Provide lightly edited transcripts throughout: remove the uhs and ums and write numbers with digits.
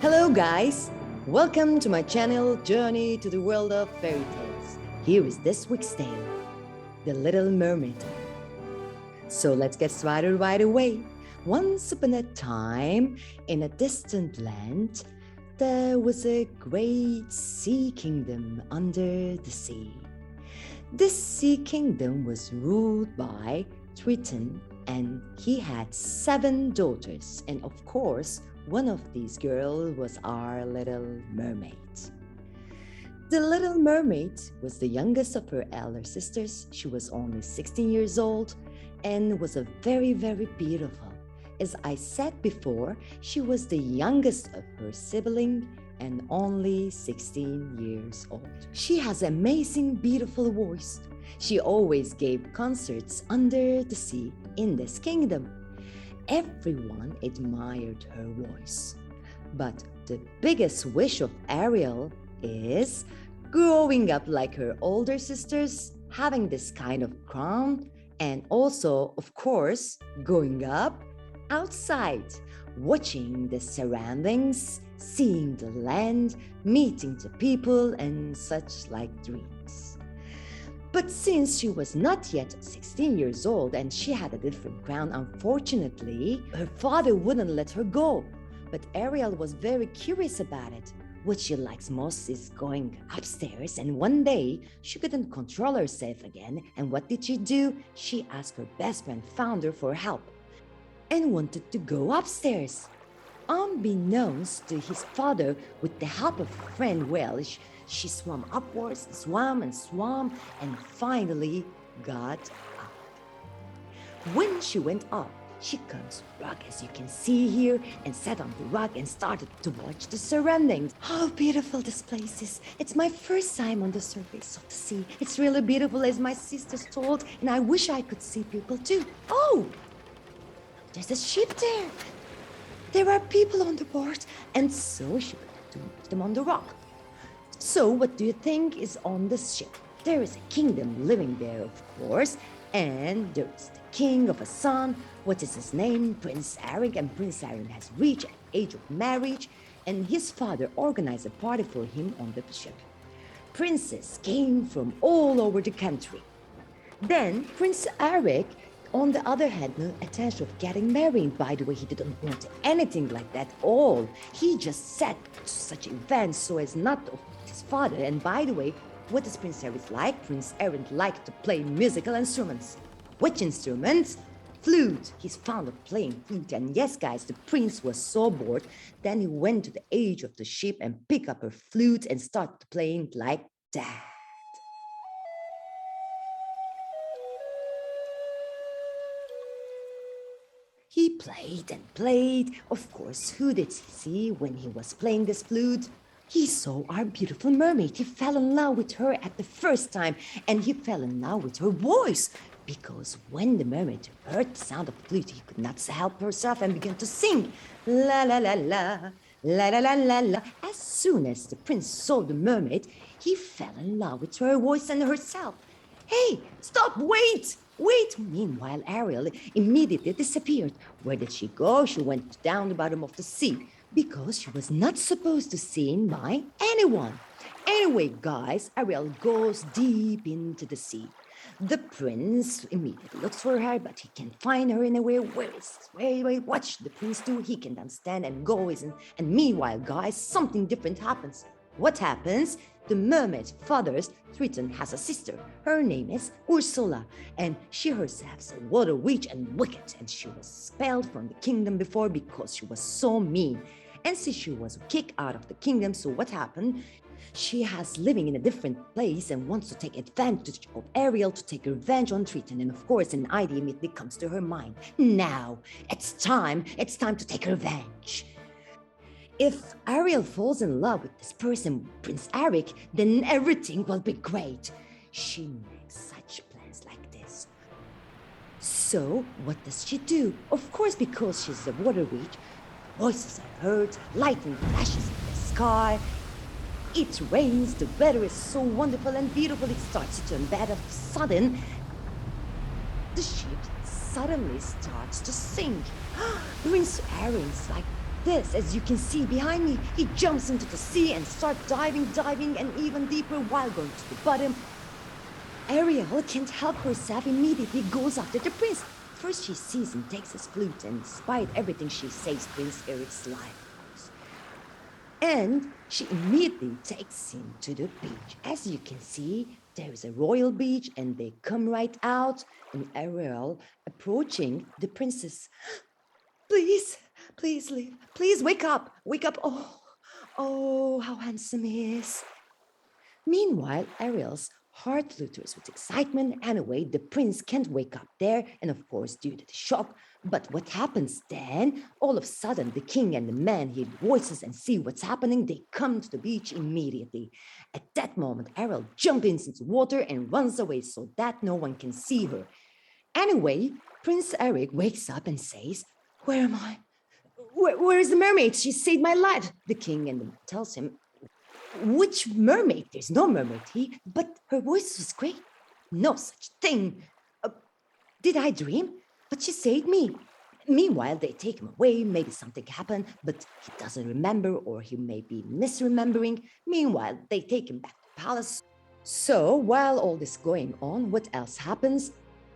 Hello guys! Welcome to my channel Journey to the World of Fairy Tales. Here is this week's tale, The Little Mermaid. So let's get started right away. Once upon a time, in a distant land, there was a great sea kingdom under the sea. This sea kingdom was ruled by Triton, and he had 7 daughters, and of course, one of these girls was our Little Mermaid. The Little Mermaid was the youngest of her elder sisters. She was only 16 years old and was a very, very beautiful. As I said before, she was the youngest of her sibling and only 16 years old. She has an amazing, beautiful voice. She always gave concerts under the sea in this kingdom. Everyone admired her voice. But the biggest wish of Ariel is growing up like her older sisters, having this kind of crown, and also, of course, going up outside, watching the surroundings, seeing the land, meeting the people, and such like dreams. But since she was not yet 16 years old and she had a different crown, unfortunately, her father wouldn't let her go. But Ariel was very curious about it. What she likes most is going upstairs, and one day she couldn't control herself again, and what did she do? She asked her best friend Founder for help and wanted to go upstairs. Unbeknownst to his father, with the help of her friend Welsh, she swam upwards, swam, and finally got up. When she went up, she climbed the rock, as you can see here, and sat on the rock and started to watch the surroundings. How beautiful this place is. It's my first time on the surface of the sea. It's really beautiful, as my sisters told, and I wish I could see people too. Oh, there's a ship there. There are people on the board, and so she began to watch them on the rock. So what do you think is on this ship? There is a kingdom living there, of course, and there is the king of a son. What is his name? Prince Ariel, and Prince Ariel has reached an age of marriage, and his father organized a party for him on the ship. Princes came from all over the country. Then Prince Ariel, on the other hand, no intention of getting married. By the way, he didn't want anything like that at all. He just said to such events so as not to his father. And by the way, what does Prince Ariel like? Prince Ariel liked to play musical instruments. Which instruments? Flute. He's fond of playing flute. And yes, guys, the prince was so bored. Then he went to the edge of the ship and picked up her flute and started playing like that. He played and played. Of course, who did he see when he was playing this flute? He saw our beautiful mermaid. He fell in love with her at the first time, and he fell in love with her voice. Because when the mermaid heard the sound of the flute, he could not help herself and began to sing. La la la la, la la la la la. As soon as the prince saw the mermaid, he fell in love with her voice and herself. Hey, stop, wait! Wait! Meanwhile, Ariel immediately disappeared. Where did she go? She went down the bottom of the sea because she was not supposed to be seen by anyone. Anyway, guys, Ariel goes deep into the sea. The prince immediately looks for her, but he can't find her anywhere. Wait, watch the prince do. He can then stand and go. And meanwhile, guys, something different happens. What happens? The mermaid's father's Triton has a sister. Her name is Ursula, and she herself is a water witch and wicked, and she was expelled from the kingdom before because she was so mean. And since she was kicked out of the kingdom, so what happened? She has living in a different place and wants to take advantage of Ariel to take revenge on Triton. And of course, an idea immediately comes to her mind. Now, it's time to take revenge. If Ariel falls in love with this person, Prince Ariel, then everything will be great. She makes such plans like this. So, what does she do? Of course, because she's a water witch, voices are heard, lightning flashes in the sky. It rains, the weather is so wonderful and beautiful, it starts to turn bad. All of a sudden, the ship suddenly starts to sink. Prince Ariel's like, this, as you can see behind me, he jumps into the sea and starts diving and even deeper while going to the bottom. Ariel can't help herself, immediately goes after the prince. First she sees and takes his flute, and despite everything she saves Prince Eric's life. And she immediately takes him to the beach. As you can see, there is a royal beach and they come right out, and Ariel approaching the princess. Please, please leave. Please wake up. Wake up. Oh, how handsome he is. Meanwhile, Ariel's heart flutters with excitement. Anyway, the prince can't wake up there, and of course, due to the shock. But what happens then? All of a sudden, the king and the man hear voices and see what's happening. They come to the beach immediately. At that moment, Ariel jumps into water and runs away so that no one can see her. Anyway, Prince Eric wakes up and says, "Where am I? Where is the mermaid? She saved my life." The king and tells him, "Which mermaid? There's no mermaid here." But her voice was great. "No such thing. Did I dream? But she saved me." Meanwhile, they take him away. Maybe something happened, but he doesn't remember, or he may be misremembering. Meanwhile, they take him back to the palace. So while all this going on, what else happens?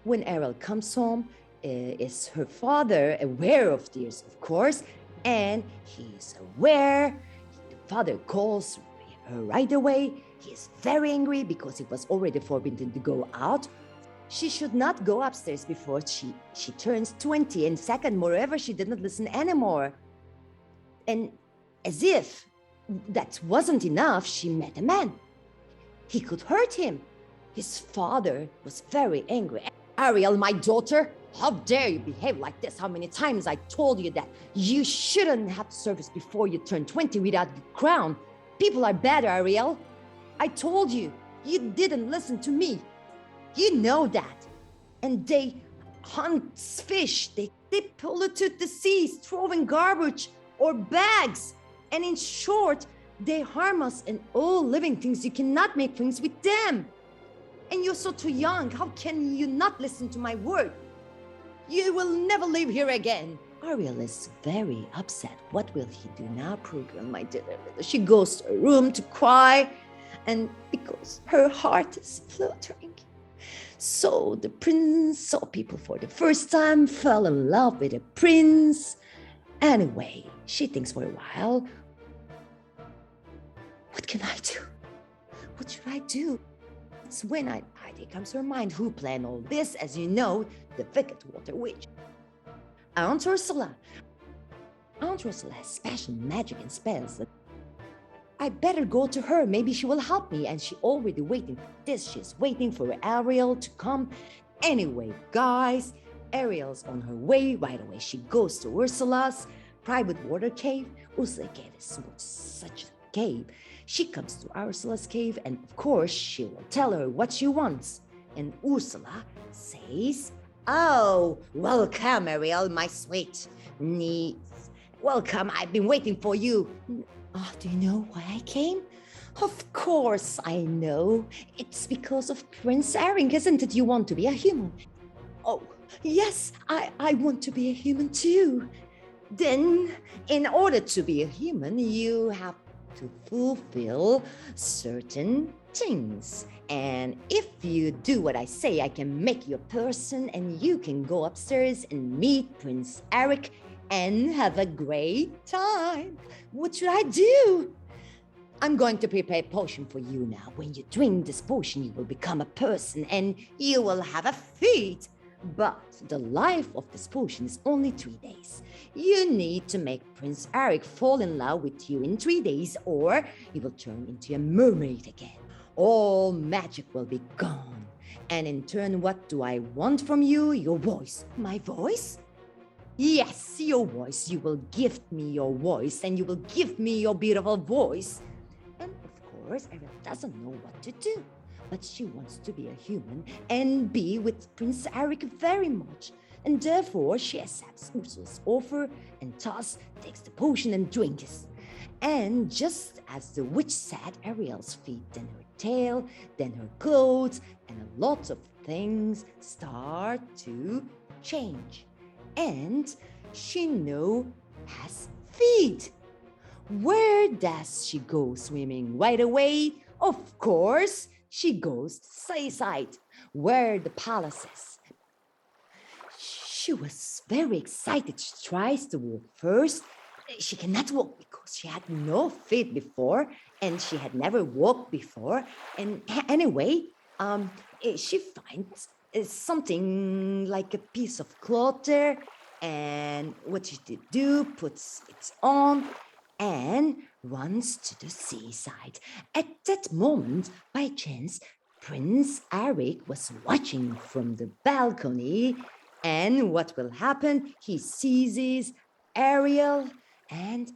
When Ariel comes home, is her father aware of this, of course, and he's aware. The father calls her right away. He is very angry because it was already forbidden to go out. She should not go upstairs before she turns 20, and second, moreover, she did not listen anymore. And as if that wasn't enough, she met a man. He could hurt him. His father was very angry. "Ariel, my daughter, how dare you behave like this? How many times I told you that you shouldn't have service before you turn 20 without the crown? People are bad, Ariel. I told you. You didn't listen to me. You know that." And they hunt fish. They polluted the seas, throwing garbage or bags. And in short, they harm us and all living things. You cannot make things with them. And you're so too young. How can you not listen to my word? You will never live here again. Ariel is very upset. What will he do now, poor girl, my dear? She goes to her room to cry, and because her heart is fluttering. So the prince saw people for the first time, fell in love with a prince. Anyway, she thinks for a while, what can I do? What should I do? It's when idea comes to her mind. Who planned all this? As you know, the wicked water witch, Aunt Ursula. Aunt Ursula has special magic and spells. I better go to her. Maybe she will help me. And she already waiting for this. She's waiting for Ariel to come. Anyway, guys, Ariel's on her way. Right away, she goes to Ursula's private water cave. Ursula's cave is such a cave. She comes to Ursula's cave, and of course, she will tell her what she wants. And Ursula says, "Oh, welcome, Ariel, my sweet niece. Welcome, I've been waiting for you." "Oh, do you know why I came?" "Of course I know. It's because of Prince Eric, isn't it? You want to be a human." "Oh, yes, I want to be a human too." "Then, in order to be a human, you have to fulfill certain things. And if you do what I say, I can make you a person, and you can go upstairs and meet Prince Eric and have a great time." "What should I do?" "I'm going to prepare a potion for you now. When you drink this potion, you will become a person and you will have a feat. But the life of this potion is only 3 days. You need to make Prince Eric fall in love with you in 3 days, or you will turn into a mermaid again. All magic will be gone. And in turn, what do I want from you? Your voice." "My voice?" "Yes, your voice. You will gift me your voice, and you will give me your beautiful voice." And of course, Ariel doesn't know what to do. But she wants to be a human and be with Prince Eric very much. And therefore, she accepts Ursula's offer and thus takes the potion and drinks. And just as the witch said, Ariel's feet, then her tail, then her clothes, and a lot of things start to change. And she now has feet. Where does she go swimming right away? Of course, she goes to the seaside, where the palace is. She was very excited. She tries to walk first. She cannot walk because she had no feet before and she had never walked before. And anyway, she finds something like a piece of cloth there. And what she did do, puts it on and runs to the seaside. At that moment, by chance, Prince Eric was watching from the balcony. And what will happen? He seizes Ariel and,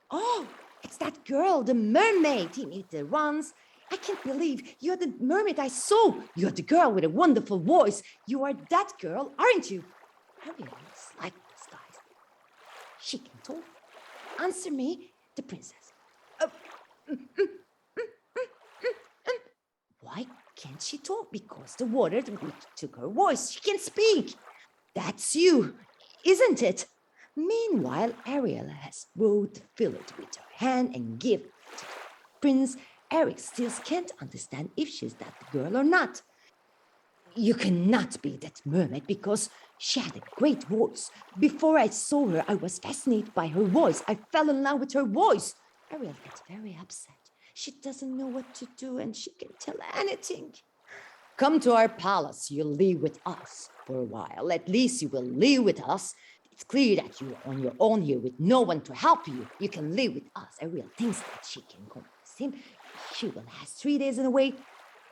oh, it's that girl, the mermaid. He immediately runs. I can't believe you're the mermaid I saw. You're the girl with a wonderful voice. You are that girl, aren't you? Ariel is like this, guys. She can talk. Answer me, the princess. Why can't she talk? Because the water took her voice. She can speak. That's you, isn't it? Meanwhile, Ariel has brought the fillet with her hand and give it to the prince. Eric still can't understand if she's that girl or not. You cannot be that mermaid because she had a great voice. Before I saw her, I was fascinated by her voice. I fell in love with her voice. Ariel gets very upset. She doesn't know what to do and she can tell anything. Come to our palace. You'll live with us for a while. At least you will live with us. It's clear that you're on your own here with no one to help you. You can live with us. Ariel thinks that she can convince him. She will last 3 days in a way.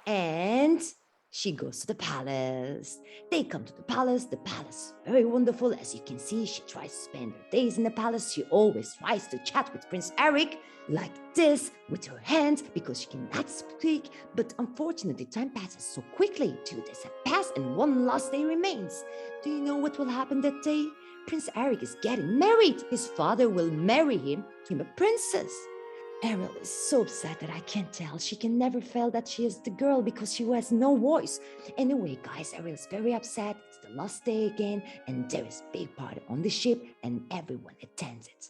And she goes to the palace. They come to the palace. The palace is very wonderful. As you can see, she tries to spend her days in the palace. She always tries to chat with Prince Eric like this with her hands because she cannot speak. But unfortunately, time passes so quickly. 2 days have passed and one last day remains. Do you know what will happen that day? Prince Eric is getting married. His father will marry him to a princess. Ariel is so upset that I can't tell. She can never tell that she is the girl because she has no voice. Anyway, guys, Ariel is very upset. It's the last day again, and there is a big party on the ship, and everyone attends it.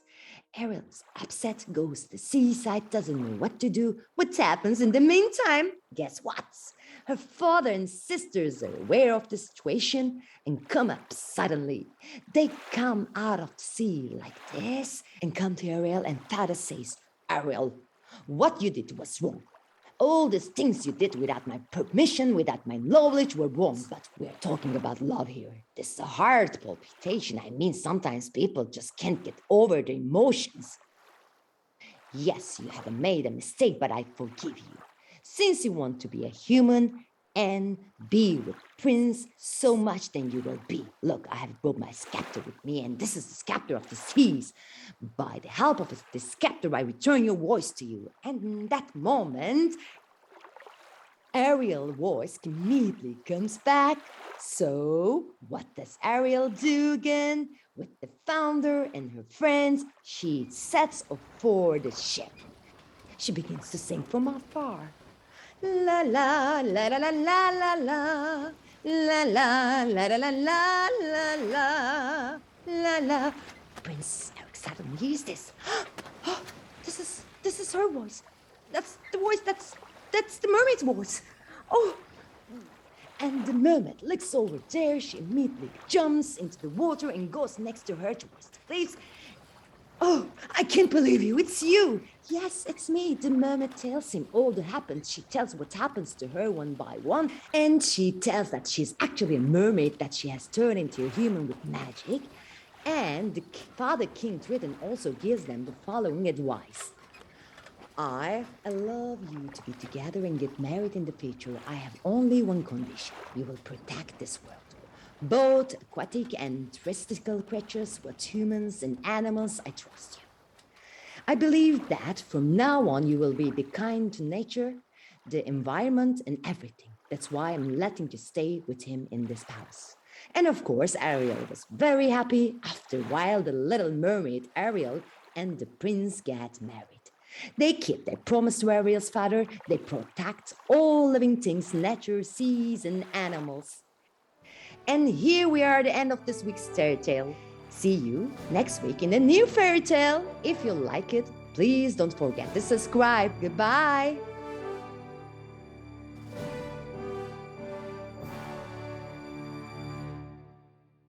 Ariel is upset, goes to the seaside, doesn't know what to do. What happens in the meantime? Guess what? Her father and sisters are aware of the situation and come up suddenly. They come out of the sea like this and come to Ariel, and father says, Ariel, what you did was wrong. All these things you did without my permission, without my knowledge were wrong. But we're talking about love here. This is a heart palpitation. I mean, sometimes people just can't get over their emotions. Yes, you have made a mistake, but I forgive you. Since you want to be a human and be with Prince so much, then you will be. Look, I have brought my scepter with me, and this is the scepter of the seas. By the help of this scepter, I return your voice to you. And in that moment, Ariel's voice immediately comes back. So, what does Ariel do again? With the founder and her friends, she sets off for the ship. She begins to sing from afar. La la la la la la la la la la la la la la la la la. Prince Eric suddenly hears this. This is her voice. That's the voice. That's the mermaid's voice. Oh. And the mermaid looks over there. She immediately jumps into the water and goes next to her towards the place. Oh, I can't believe you. It's you. Yes, it's me. The mermaid tells him all that happens. She tells what happens to her one by one. And she tells that she's actually a mermaid, that she has turned into a human with magic. And the father King Triton also gives them the following advice. I love you to be together and get married in the future. I have only one condition. You will protect this world. Both aquatic and terrestrial creatures, both humans and animals, I trust you. I believe that from now on you will be kind to nature, the environment, and everything. That's why I'm letting you stay with him in this palace. And of course, Ariel was very happy. After a while, the little mermaid Ariel and the prince get married. They keep their promise to Ariel's father. They protect all living things, nature, seas, and animals. And here we are at the end of this week's fairy tale. See you next week in a new fairy tale. If you like it, please don't forget to subscribe. Goodbye.